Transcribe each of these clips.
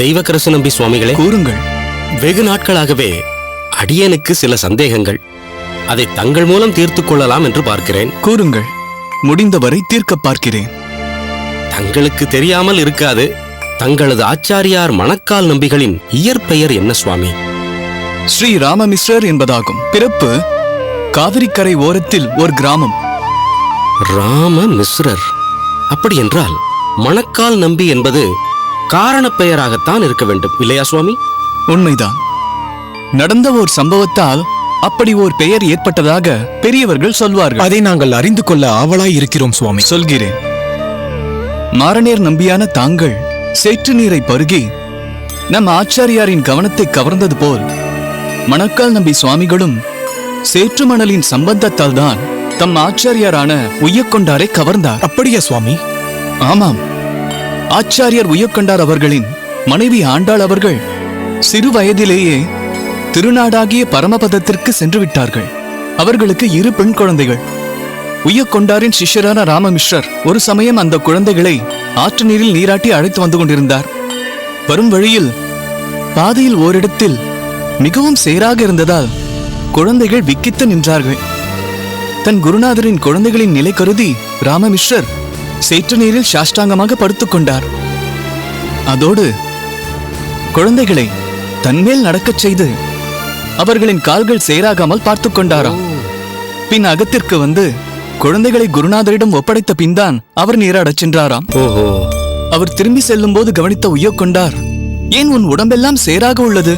தெய்வக்கரசு நம்பி சுவாமிகளே, கூறுங்கள். வெகு நாட்களாகவே அடியனுக்கு சில சந்தேகங்கள். அதை தங்கள் மூலம் தீர்த்துக் கொள்ளலாம் என்று பார்க்கிறேன். கூறுங்கள், முடிந்தவரை தீர்க்க பார்க்கிறேன். தங்களுக்கு தெரியாமல் இருக்காது, தங்களது ஆச்சாரியார் மணக்கால் நம்பிகளின் இயற்பெயர் என்ன சுவாமி? ஸ்ரீ ராமமிஸ்ரர் என்பதாகும். பிறப்பு காவிரிக்கரை ஓரத்தில் ஒரு கிராமம். ராமமிஸ்ரர். அப்படி என்றால் மணக்கால் நம்பி என்பது காரணப் பெயராகத்தான் இருக்க வேண்டும், இல்லையா சுவாமி? உண்மைதான். நடந்த ஓர் சம்பவத்தால் அப்படி ஓர் பெயர் ஏற்பட்டதாக பெரியவர்கள் சொல்வார்கள். அதை நாங்கள் அறிந்து கொள்ள ஆவலாய் இருக்கிறோம் சுவாமி. சொல்கிறேன். மாரநேர் நம்பியான தாங்கள் சேற்று நீரை பருகி நம் ஆச்சாரியாரின் கவனத்தை கவர்ந்தது போல் மணக்கால் நம்பி சுவாமிகளும் சேற்று மணலின் சம்பந்தத்தால் தான் தம் ஆச்சாரியாரான உய்யக்கொண்டாரை கவர்ந்தார். அப்படியா சுவாமி? ஆமாம். ஆச்சாரியார் உய்யக்கொண்டார் அவர்களின் மனைவி ஆண்டாள் அவர்கள் சிறு வயதிலேயே திருநாடாகிய பரமபதத்திற்கு சென்று விட்டார்கள். அவர்களுக்கு 2 பெண் குழந்தைகள். உய்யக்கொண்டாரின் சிஷ்யரான ராமமிஸ்ரர் ஒரு சமயம் அந்த குழந்தைகளை ஆற்று நீரில் நீராட்டி அழைத்து வந்து கொண்டிருந்தார். வரும் வழியில் பாதையில் ஓரிடத்தில் மிகவும் சேராக இருந்ததால் குழந்தைகள் விக்கித்து நின்றார்கள். தன் குருநாதரின் குழந்தைகளின் நிலை கருதி ராமமிஸ்ரர் சேற்று நீரில் சாஷ்டாங்கமாக படுத்துக் கொண்டார். அதோடு குழந்தைகளை தன்மேல் நடக்கச் செய்து அவர்களின் கால்கள் சேராகாமல் பார்த்துக் கொண்டாராம். பின் அகத்திற்கு வந்து குழந்தைகளை குருநாதரிடம் ஒப்படைத்த பின்தான் அவர் நீராடச் சென்றாராம். ஓஹோ. அவர் திரும்பி செல்லும் போது கவனித்த உய்யக்கொண்டார், ஏன் உன் உடம்பெல்லாம் சேராக உள்ளது,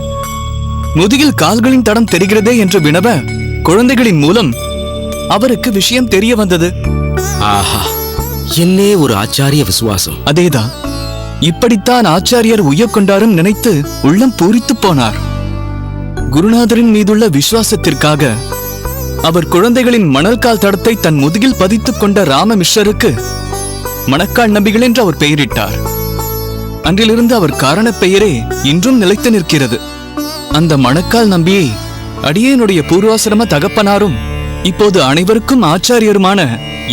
முதுகில் கால்களின் தடம் தெரிகிறதே என்று வினவ குழந்தைகளின் மூலம் அவருக்கு விஷயம் தெரிய வந்தது. ஆஹா, என்னே ஒரு ஆச்சாரிய விசுவாசம். அதேதான். இப்படித்தான் ஆச்சாரியர் உய்யக்கொண்டாரும் நினைத்து உள்ளம் பூரித்து போனார். குருநாதரின் மீதுள்ள விசுவாசத்திற்காக அவர் குழந்தைகளின் மணல்கால் தடத்தை தன் முதுகில் பதித்துக் கொண்ட ராமமிஸ்ரருக்கு மணக்கால் நம்பிகள் என்று அவர் பெயரிட்டார். அன்றிலிருந்து அவர் காரணப் பெயரே இன்றும் நிலைத்து நிற்கிறது. அந்த மணக்கால் நம்பியை அடியேனுடைய பூர்வாசிரம தகப்பனாரும் இப்போது அனைவருக்கும் ஆச்சாரியருமான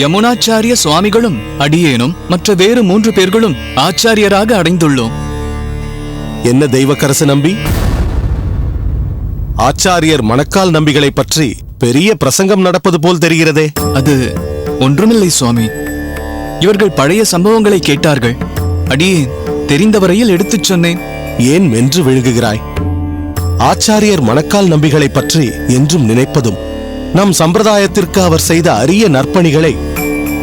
யமுனாச்சாரிய சுவாமிகளும் அடியேனும் மற்ற வேறு 3 பேர்களும் ஆச்சாரியராக அடைந்துள்ளோம். என்ன தெய்வக்கரசு நம்பி, ஆச்சாரியர் மணக்கால் நம்பிகளை பற்றி பெரிய பிரசங்கம் நடப்பது போல் தெரிகிறதே. அது ஒன்றுமில்லை சுவாமி. இவர்கள் பழைய சம்பவங்களை கேட்டார்கள். அடியேன் தெரிந்தவரையில் எடுத்துச் சொன்னேன். ஏன் மென்று விழுங்குகிறாய்? ஆச்சாரியர் மணக்கால் நம்பிகளை பற்றி என்றும் நினைப்பதும் நம் சம்பிரதாயத்திற்கு அவர் செய்த அரிய நற்பணிகளை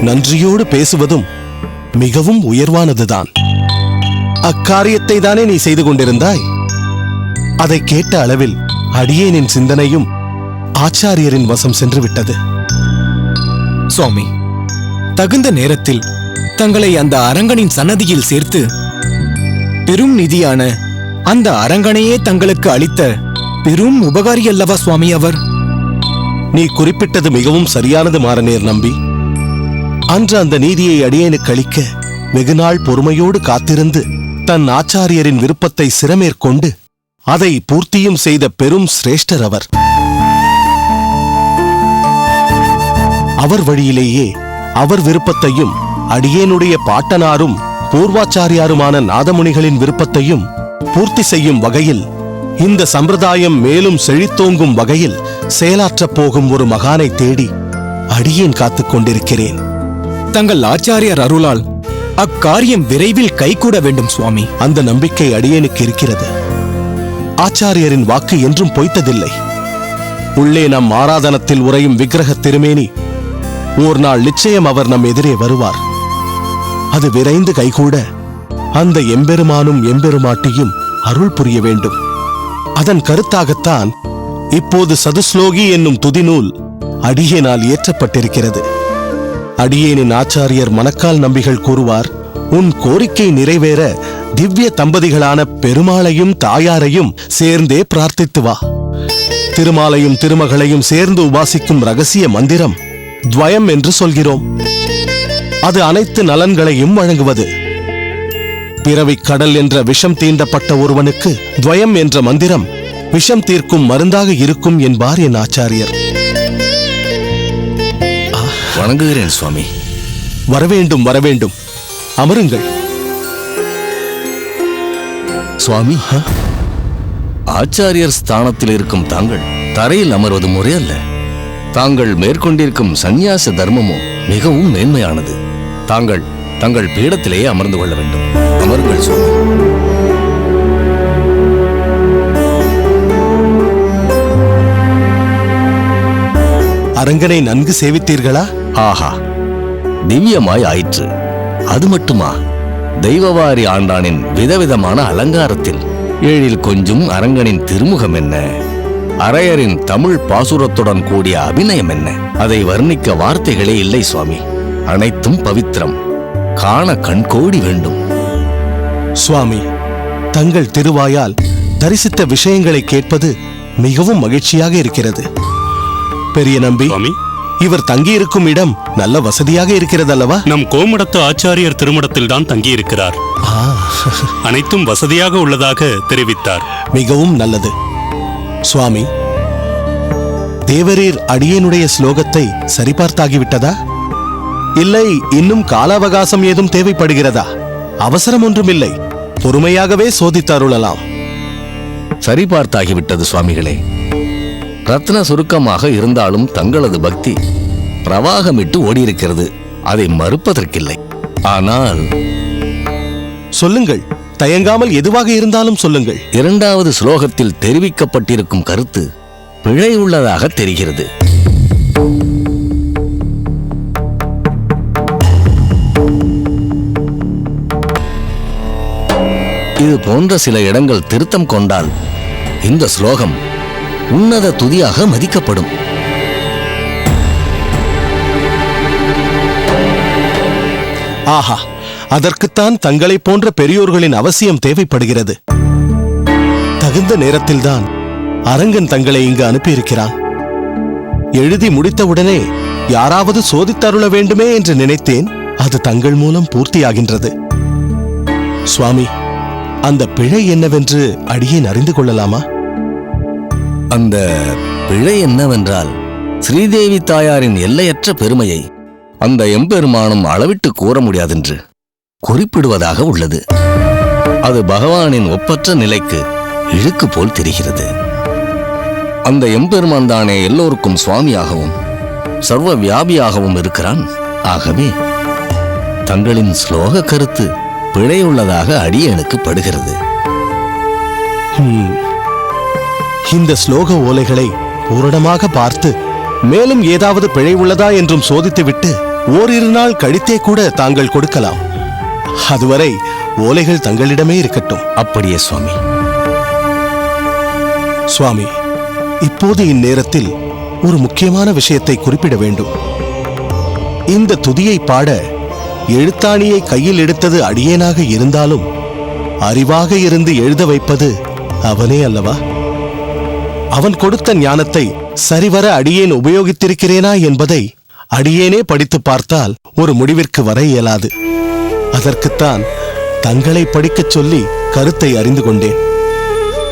நன்றியோடு பேசுவதும் மிகவும் உயர்வானதுதான். அக்காரியத்தை தானே நீ செய்து கொண்டிருந்தாய். அதை கேட்ட அளவில் அடியேனின் சிந்தனையும் ஆச்சாரியரின் வசம் சென்று விட்டது. சுவாமி, தகுந்த நேரத்தில் தங்களை அந்த அரங்கனின் சன்னதியில் சேர்த்து பெரும் நிதியான அந்த அரங்கனையே தங்களுக்கு அளித்த பெரும் உபகாரி அல்லவா சுவாமி அவர்? நீ குறிப்பிட்டது மிகவும் சரியானது மாரநேர் நம்பி. அன்று அந்த நீதியை அடியேனுக்கு அளிக்க வெகுநாள் பொறுமையோடு காத்திருந்து தன் ஆச்சாரியரின் விருப்பத்தை சிரமேற்கொண்டு அதை பூர்த்தியும் செய்த பெரும் சிரேஷ்டர் அவர். அவர் வழியிலேயே அவர் விருப்பத்தையும் அடியேனுடைய பாட்டனாரும் பூர்வாச்சாரியாருமான நாதமுனிகளின் விருப்பத்தையும் பூர்த்தி செய்யும் வகையில் இந்த சம்பிரதாயம் மேலும் செழித்தோங்கும் வகையில் செயலாற்றப் போகும் ஒரு மகானை தேடி அடியேன் காத்துக் கொண்டிருக்கிறேன். தங்கள் ஆச்சாரியர் அருளால் அக்காரியம் விரைவில் கைகூட வேண்டும் சுவாமி. அந்த நம்பிக்கை அடியேனுக்கு இருக்கிறது. ஆச்சாரியரின் வாக்கு என்றும் பொய்த்ததில்லை. உள்ளே நம் ஆராதனத்தில் உறையும் விக்கிரக திருமேனி ஓர் நாள் நிச்சயம் அவர் நம் எதிரே வருவார். அது விரைந்து கைகூட அந்த எம்பெருமானும் எம்பெருமாட்டியும் அருள் புரிய வேண்டும். அதன் கருத்தாகத்தான் இப்போது சதுஸ்லோகி என்னும் துதிநூல் அடியேனால் இயற்றப்பட்டிருக்கிறது. அடியேனின் ஆச்சாரியர் மணக்கால் நம்பிகள் கூறுவார், உன் கோரிக்கை நிறைவேற திவ்ய தம்பதிகளான பெருமாளையும் தாயாரையும் சேர்ந்தே பிரார்த்தித்து வா. திருமாலையும் திருமகளையும் சேர்ந்து உபாசிக்கும் ரகசிய மந்திரம் துவயம் என்று சொல்கிறோம். அது அனைத்து நலன்களையும் வழங்குவது. பிறவிக் கடல் என்ற விஷம் தீண்டப்பட்ட ஒருவனுக்கு துவயம் என்ற மந்திரம் விஷம் தீர்க்கும் மருந்தாக இருக்கும் என்பார் என் ஆச்சாரியர். வணங்குகிறேன் சுவாமி. வரவேண்டும் வரவேண்டும், அமருங்கள். சுவாமி, ஆச்சாரியர் ஸ்தானத்தில் இருக்கும் தாங்கள் தரையில் அமர்வது முறையல்ல. தாங்கள் மேற்கொண்டிருக்கும் சந்நியாச தர்மமோ மிகவும் மேன்மையானது. தாங்கள் தங்கள் பீடத்திலேயே அமர்ந்து கொள்ள வேண்டும். அமருங்கள் சுவாமி. அரங்கனை நன்கு சேவித்தீர்களா? ஆஹா, திவ்யமாய் ஆயிற்று. அது மட்டுமா, தெய்வவாரி ஆண்டானின் விதவிதமான அலங்காரத்தில் எழில் கொஞ்சம் அரங்கனின் திருமுகம் என்ன, அரையரின் தமிழ் பாசுரத்துடன் கூடிய அபிநயம் என்ன, அதை வர்ணிக்க வார்த்தைகளே இல்லை சுவாமி. அனைத்தும் பவித்திரம், காண கண்கோடி வேண்டும். சுவாமி, தங்கள் திருவாயால் தரிசித்த விஷயங்களை கேட்பது மிகவும் மகிழ்ச்சியாக இருக்கிறது. பெரிய நம்பி, சுவாமி, இவர் தங்கியிருக்கும் இடம் நல்ல வசதியாக இருக்கிறதல்லவா? நம் கோமடத்து ஆச்சாரியர் திருமடத்தில் தான் தங்கியிருக்கிறார். அனைத்தும் வசதியாக உள்ளதாக தெரிவித்தார். மிகவும் நல்லது. சுவாமி, தேவரீர் அடியேனுடைய ஸ்லோகத்தை சரிபார்த்தாகிவிட்டதா? இல்லை இன்னும் கால அவகாசம் ஏதும் தேவைப்படுகிறதா? அவசரம் ஒன்றுமில்லை, பொறுமையாகவே சோதித்தருளலாம். சரிபார்த்தாகிவிட்டது சுவாமிகளே. ரத்ன சுருக்கமாக இருந்தாலும் தங்களது பக்தி பிரவாகமிட்டு ஓடியிருக்கிறது. அதை மறுப்பதற்கில்லை. ஆனால் சொல்லுங்கள், தயங்காமல் எதுவாக இருந்தாலும் சொல்லுங்கள். இரண்டாவது ஸ்லோகத்தில் தெரிவிக்கப்பட்டிருக்கும் கருத்து பிழை உள்ளதாக தெரிகிறது. இது போன்ற சில இடங்கள் திருத்தம் கொண்டால் இந்த ஸ்லோகம் உன்னத துதியாக மதிக்கப்படும். ஆஹா, அதற்குத்தான் தங்களைப் போன்ற பெரியோர்களின் அவசியம் தேவைப்படுகிறது. தகுந்த நேரத்தில்தான் அரங்கன் தங்களை இங்கு அனுப்பியிருக்கிறான். எழுதி முடித்தவுடனே யாராவது சோதித்தருள வேண்டுமே என்று நினைத்தேன். அது தங்கள் மூலம் பூர்த்தியாகின்றது. சுவாமி, அந்த பிழை என்னவென்று அடியேன் அறிந்து கொள்ளலாமா? அந்த பிழை என்னவென்றால், ஸ்ரீதேவி தாயாரின் எல்லையற்ற பெருமையை அந்த எம்பெருமானும் அளவிட்டு கூற முடியாதென்று குறிப்பிடுவதாக உள்ளது. அது பகவானின் ஒப்பற்ற நிலைக்கு இழுக்கு போல் தெரிகிறது. அந்த எம்பெருமான் தானே எல்லோருக்கும் சுவாமியாகவும் சர்வ வியாபியாகவும் இருக்கிறான். ஆகவே தங்களின் ஸ்லோக கருத்து பிழையுள்ளதாக அடியேனுக்கு படுகிறது. இந்த ஸ்லோக ஓலைகளை பூரணமாக பார்த்து மேலும் ஏதாவது பிழை உள்ளதா என்றும் சோதித்துவிட்டு ஓரிரு நாள் கழித்தே கூட தாங்கள் கொடுக்கலாம். அதுவரை ஓலைகள் தங்களிடமே இருக்கட்டும். அப்படியே சுவாமி. சுவாமி, இப்போது இந்நேரத்தில் ஒரு முக்கியமான விஷயத்தை குறிப்பிட வேண்டும். இந்த துதியை பாட எழுத்தாணியை கையில் எடுத்தது அடியேனாக இருந்தாலும் அறிவாக இருந்து எழுத வைப்பது அவனே அல்லவா? அவன் கொடுத்த ஞானத்தை சரிவர அடியேன் உபயோகித்திருக்கிறேனா என்பதை அடியேனே படித்து பார்த்தால் ஒரு முடிவிற்கு வர இயலாது. அதற்குத்தான் தங்களை படிக்கச் சொல்லி கருத்தை அறிந்து கொண்டேன்.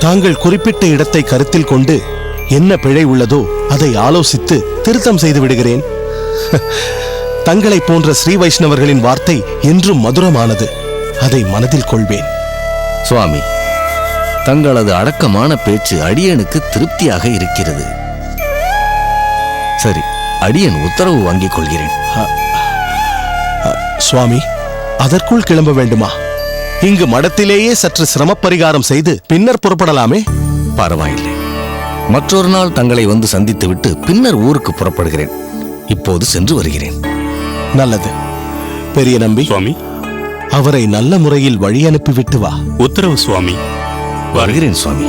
தாங்கள் குறிப்பிட்ட இடத்தை கருத்தில் கொண்டு என்ன பிழை உள்ளதோ அதை ஆலோசித்து திருத்தம் செய்து விடுகிறேன். தங்களை போன்ற ஸ்ரீ வைஷ்ணவர்களின் வார்த்தை என்றும் மதுரமானது. அதை மனதில் கொள்வேன். சுவாமி, தங்களது அடக்கமான பேச்சு அடியனுக்கு திருப்தியாக இருக்கிறது. சரி, அடியன் உத்தரவு வாங்கிக் கொள்கிறேன். சுவாமி, அதற்குள் கிளம்ப வேண்டுமா? இங்கு மடத்திலேயே சற்று சிரமப்பரிகாரம் செய்து பின்னர் புறப்படலாமே. பரவாயில்லை, மற்றொரு நாள் தங்களை வந்து சந்தித்துவிட்டு பின்னர் ஊருக்கு புறப்படுகிறேன். இப்போது சென்று வருகிறேன். நல்லது. பெரிய நம்பி, சுவாமி, அவரை நல்ல முறையில் வழி அனுப்பிவிட்டு வா. உத்தரவு சுவாமி. வருகிறேன் சுவாமி.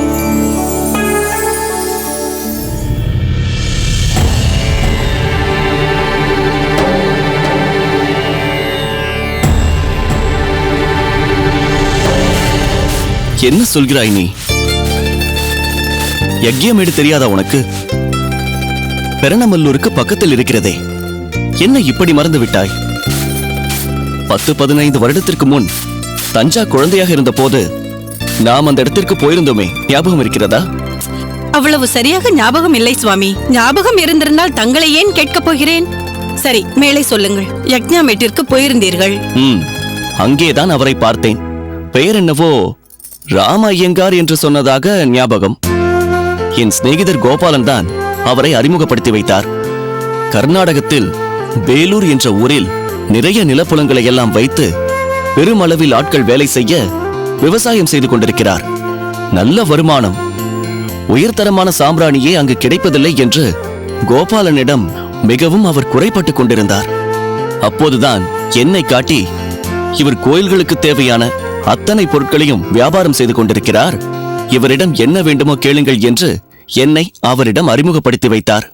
என்ன சொல்கிறாய் நீ? யக்ஞமேடு தெரியாதா உனக்கு? பெரணமல்லூருக்கு பக்கத்தில் இருக்கிறதே, என்ன இப்படி மறந்து விட்டாய்? 10-15 வருடத்திற்கு முன் தஞ்சா குழந்தையாக இருந்த போது நாம் அந்த இடத்திற்கு போயிருந்தோமே, ஞாபகம் இருக்கிறதா? அவ்வளவு சரியாக ஞாபகம் இல்லை சுவாமி. ஞாபகம் இருந்திருந்தால் தங்களை ஏன் கேட்கப் போகிறேன்? சரி, மேலே சொல்லுங்கள். யக்ஞாமேட்டிற்கு போயிருந்தீர்கள். அங்கேதான் அவரை பார்த்தேன். பெயர் என்னவோ ராம ஐயங்கார் என்று சொன்னதாக ஞாபகம். என் சிநேகிதர் கோபாலன் தான் அவரை அறிமுகப்படுத்தி வைத்தார். கர்நாடகத்தில் வேலூர் என்ற ஊரில் நிறைய நிலப்புலங்களை எல்லாம் வைத்து பெருமளவில் ஆட்கள் வேலை செய்ய விவசாயம் செய்து கொண்டிருக்கிறார். நல்ல வருமானம். உயர்தரமான சாம்பிராணியே அங்கு கிடைப்பதில்லை என்று கோபாலனிடம் மிகவும் அவர் குறைப்பட்டுக் கொண்டிருந்தார். அப்போதுதான் என்னை காட்டி, இவர் கோயில்களுக்கு தேவையான அத்தனை பொருட்களையும் வியாபாரம் செய்து கொண்டிருக்கிறார், இவரிடம் என்ன வேண்டுமோ கேளுங்கள் என்று என்னை அவரிடம் அறிமுகப்படுத்தி வைத்தார்.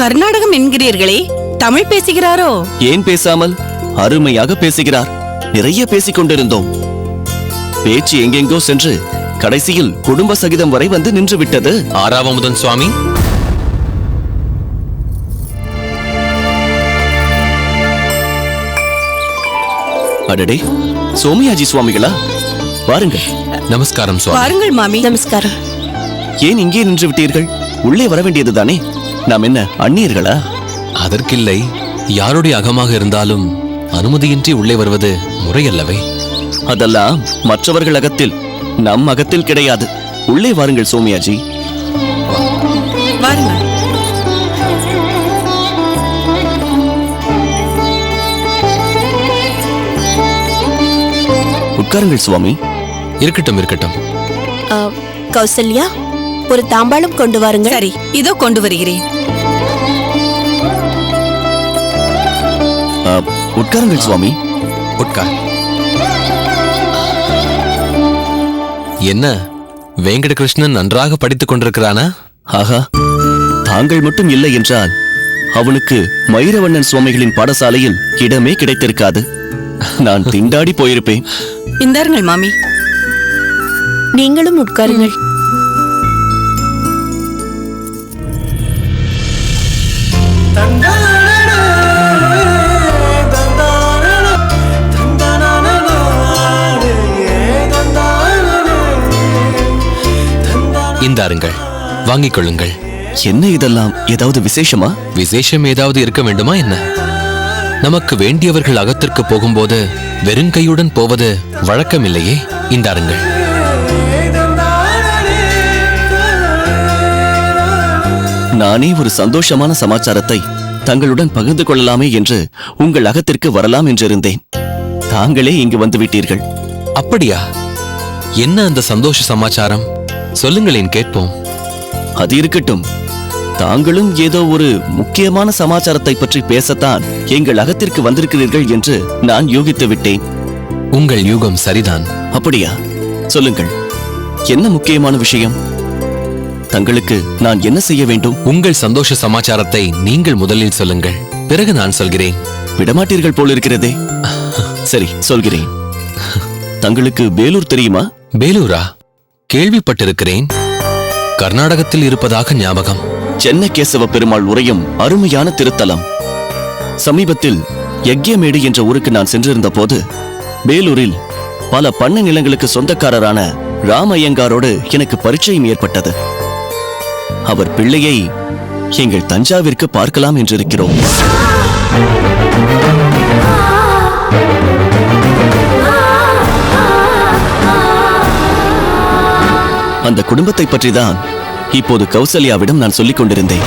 கர்நாடகம் என்கிறீர்களே, தமிழ் பேசுகிறாரோ? ஏன் பேசாமல்? அருமையாக பேசுகிறார். நிறைய பேசிக் கொண்டிருந்தோம். பேச்சு எங்கெங்கோ சென்று கடைசியில் குடும்ப சகிதம் வரை வந்து நின்று விட்டது. ஆறாவமுதன் சுவாமி, அடடே, சோமயாஜி சுவாமிகளா? வாருங்கள். நமஸ்காரம் சுவாமி. வாருங்கள் மாமி. நமஸ்காரம். ஏன் இங்கே நின்று விட்டீர்கள்? உள்ளே வர வேண்டியதுதானே? நாம் என்ன அந்நியர்களா? அதற்கில்லை, யாருடைய அகமாக இருந்தாலும் அனுமதியின்றி உள்ளே வருவது முறையல்லவே. அதெல்லாம் மற்றவர்கள் அகத்தில், நம் அகத்தில் கிடையாது. உள்ளே வாருங்கள் சோமயாஜி. வாருங்கள். உட்காருங்கள் சுவாமி. இருக்கட்டும் இருக்கட்டும். கௌசல்யா, ஒரு தாம்பாளம் கொண்டு வாருங்கள். சரி, இதோ கொண்டு வருகிறேன். உட்காருங்கள் சுவாமி. உட்கார். என்ன, வேங்கடகிருஷ்ணன் நன்றாக படித்துக் கொண்டிருக்கிறானா? ஆகா, தாங்கள் மட்டும் இல்லை என்றால் அவனுக்கு மயிரவண்ணன் சுவாமிகளின் பாடசாலையில் இடமே கிடைத்திருக்காது. நான் திண்டாடி போயிருப்பேன். இந்தாருங்கள் மாமி. நீங்களும் உட்காருங்கள். இந்தாருங்கள், வாங்கிக் கொள்ளுங்கள். என்ன இதெல்லாம்? ஏதாவது விசேஷமா? விசேஷம் ஏதாவது இருக்க வேண்டுமா என்ன? நமக்கு வேண்டியவர்கள் அகத்திற்கு போகும்போது வெறுங்கையுடன் போவது வழக்கமில்லையே. இந்தாருங்கள். நானே ஒரு சந்தோஷமான சமாச்சாரத்தை தங்களுடன் பகிர்ந்து கொள்ளலாமே என்று உங்கள் அகத்திற்கு வரலாம் என்றிருந்தேன். தாங்களே இங்கு வந்து விட்டீர்கள். அப்படியா? என்ன அந்த சந்தோஷ சமாச்சாரம்? சொல்லுங்களேன், கேட்போம். அது இருக்கட்டும். தாங்களும் ஏதோ ஒரு முக்கியமான சமாச்சாரத்தை பற்றி பேசத்தான் எங்கள் அகத்திற்கு வந்திருக்கிறீர்கள் என்று நான் யூகித்து விட்டேன். உங்கள் யூகம் சரிதான். அப்படியா? சொல்லுங்கள், என்ன முக்கியமான விஷயம்? தங்களுக்கு நான் என்ன செய்ய வேண்டும்? உங்கள் சந்தோஷ சமாச்சாரத்தை நீங்கள் முதலில் சொல்லுங்கள், பிறகு நான் சொல்கிறேன். விடமாட்டீர்கள் போலிருக்கிறதே. சரி, சொல்கிறேன். தங்களுக்கு வேலூர் தெரியுமா? வேலூரா? கேள்விப்பட்டிருக்கிறேன். கர்நாடகத்தில் இருப்பதாக ஞாபகம். சென்னகேசவ பெருமாள் உரையும் அருமையான திருத்தலம். சமீபத்தில் யக்யமேடு என்ற ஊருக்கு நான் சென்றிருந்த போது வேலூரில் பல பண்ணை நிலங்களுக்கு சொந்தக்காரரான ராம ஐயங்காரோடு எனக்கு பரிச்சயம் ஏற்பட்டது. அவர் பிள்ளையை எங்கள் தஞ்சாவிற்கு பார்க்கலாம் என்றிருக்கிறோம். அந்த குடும்பத்தை பற்றிதான் இப்போது கௌசல்யாவிடம் நான் சொல்லிக் கொண்டிருந்தேன்.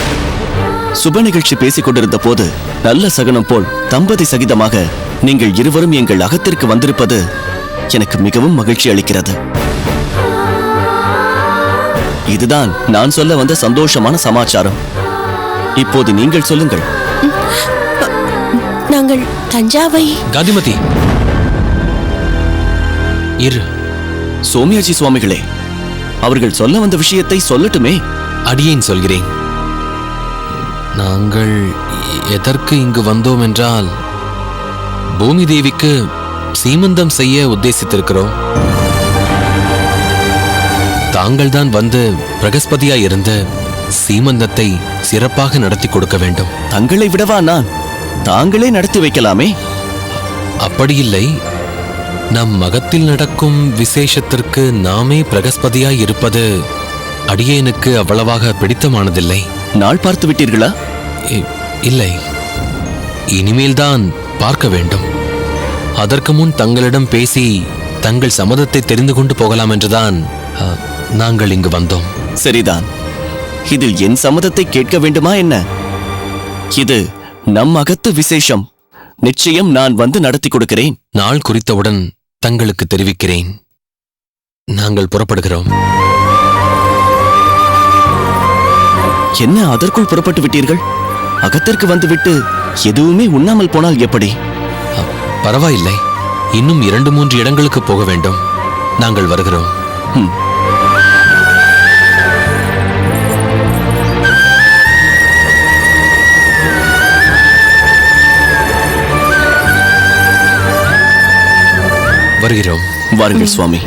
சுப நிகழ்ச்சி பேசிக் கொண்டிருந்த போது நல்ல சகுனம் போல் தம்பதி சகிதமாக நீங்கள் இருவரும் எங்கள் அகத்திற்கு வந்திருப்பது எனக்கு மிகவும் மகிழ்ச்சி அளிக்கிறது. இதுதான் நான் சொல்ல வந்த சந்தோஷமான சமாச்சாரம். இப்போது நீங்கள் சொல்லுங்கள். நாங்கள் தஞ்சாவை... காந்திமதி, இரு. சோமயாஜி சுவாமிகளே, அவர்கள் சொல்ல வந்த விஷயத்தை சொல்லட்டுமே. அடியேன் சொல்கிறேன். நாங்கள் எதற்கு இங்கு வந்தோம் என்றால், பூமி தேவிக்கு சீமந்தம் செய்ய உத்தேசித்திருக்கிறோம். தாங்கள்தான் வந்து பிரகஸ்பதியாய் இருந்து சீமந்தத்தை சிறப்பாக நடத்தி கொடுக்க வேண்டும். தங்களை விடவா நான்? தாங்களே நடத்தி வைக்கலாமே. அப்படியில்லை, நம் மகத்தில் நடக்கும் விசேஷத்திற்கு நாமே பிரகஸ்பதியாய் இருப்பது அடியேனுக்கு அவ்வளவாக பிடித்தமானதில்லை. நாள் பார்த்து விட்டீர்களா? இல்லை, இனிமேல்தான் பார்க்க வேண்டும். அதற்கு முன் தங்களிடம் பேசி தங்கள் சம்மதத்தை தெரிந்து கொண்டு போகலாம் என்றுதான் நாங்கள் இங்கு வந்தோம். சரிதான். இதில் என் சம்மதத்தை கேட்க வேண்டுமா என்ன? இது நம் அகத்து விசேஷம். நிச்சயம் நான் வந்து நடத்தி கொடுக்கிறேன். நாள் குறித்தவுடன் தங்களுக்கு தெரிவிக்கிறேன். நாங்கள் புறப்படுகிறோம். என்ன அதற்குள் புறப்பட்டு விட்டீர்கள்? அகத்திற்கு வந்துவிட்டு எதுவுமே உண்ணாமல் போனால் எப்படி? பரவாயில்லை, இன்னும் 2-3 இடங்களுக்கு போக வேண்டும். நாங்கள் வருகிறோம். வருகிறோம். வாருங்கள் சுவாமி.